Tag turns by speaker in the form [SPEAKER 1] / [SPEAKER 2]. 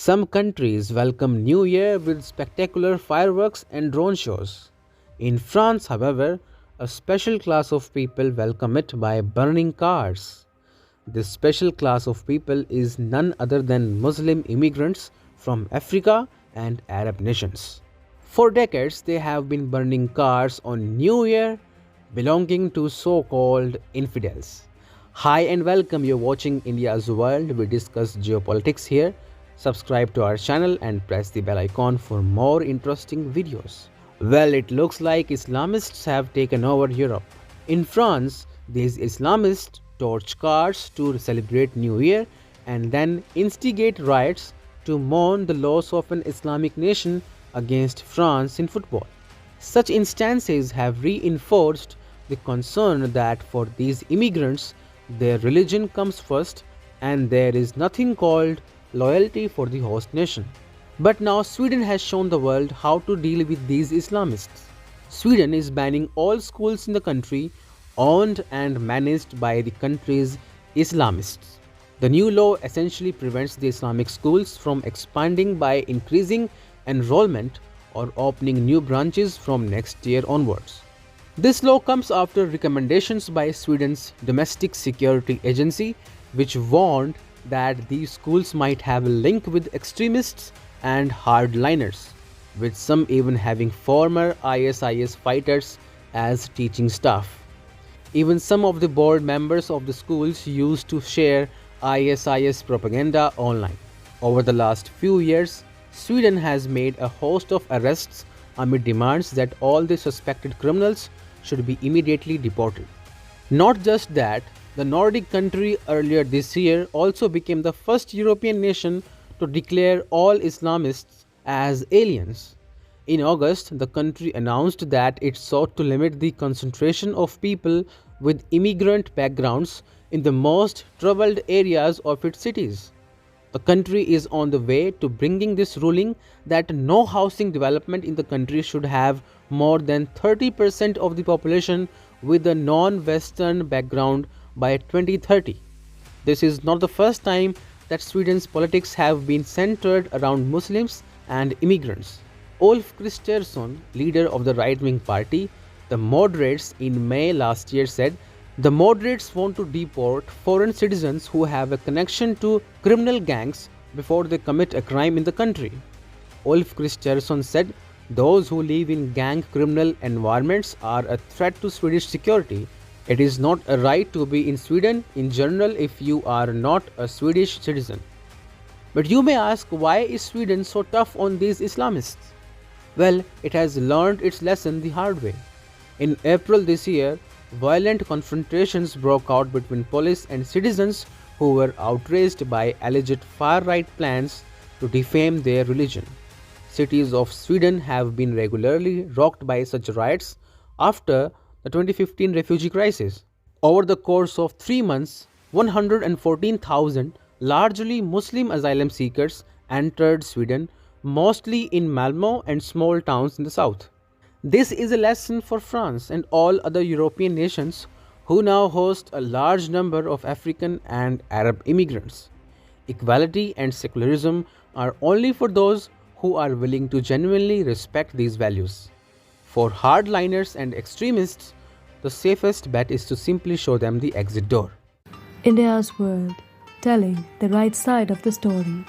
[SPEAKER 1] Some countries welcome New Year with spectacular fireworks and drone shows. In France, however, a special class of people welcome it by burning cars. This special class of people is none other than Muslim immigrants from Africa and Arab nations. For decades, they have been burning cars on New Year belonging to so called infidels. Hi and welcome, you're watching India's World. We discuss geopolitics here. Subscribe to our channel and press the bell icon for more interesting videos. Well, it looks like Islamists have taken over Europe. In France, these Islamists torch cars to celebrate New Year and then instigate riots to mourn the loss of an Islamic nation against France in football. Such instances have reinforced the concern that for these immigrants, their religion comes first and there is nothing called loyalty for the host nation. But now Sweden has shown the world how to deal with these Islamists. Sweden is banning all schools in the country owned and managed by the country's Islamists. The new law essentially prevents the Islamic schools from expanding by increasing enrollment or opening new branches from next year onwards. This law comes after recommendations by Sweden's domestic security agency, which warned that these schools might have a link with extremists and hardliners, with some even having former ISIS fighters as teaching staff. Even some of the board members of the schools used to share ISIS propaganda online. Over the last few years, Sweden has made a host of arrests amid demands that all the suspected criminals should be immediately deported. Not just that, the Nordic country earlier this year also became the first European nation to declare all Islamists as aliens. In August, the country announced that it sought to limit the concentration of people with immigrant backgrounds in the most troubled areas of its cities. The country is on the way to bringing this ruling that no housing development in the country should have more than 30% of the population with a non-Western background by 2030. This is not the first time that Sweden's politics have been centered around Muslims and immigrants. Ulf Kristersson, leader of the right-wing party, the Moderates, in May last year said, "The moderates want to deport foreign citizens who have a connection to criminal gangs before they commit a crime in the country." Ulf Kristersson said, "Those who live in gang criminal environments are a threat to Swedish security. It is not a right to be in Sweden in general if you are not a Swedish citizen." But you may ask, why is Sweden so tough on these Islamists? Well, it has learned its lesson the hard way. In April this year, violent confrontations broke out between police and citizens who were outraged by alleged far-right plans to defame their religion. Cities of Sweden have been regularly rocked by such riots after the 2015 refugee crisis. Over the course of 3 months, 114,000 largely Muslim asylum seekers entered Sweden, mostly in Malmö and small towns in the south. This is a lesson for France and all other European nations who now host a large number of African and Arab immigrants. Equality and secularism are only for those who are willing to genuinely respect these values. For hardliners and extremists, the safest bet is to simply show them the exit door.
[SPEAKER 2] India's World, telling the right side of the story.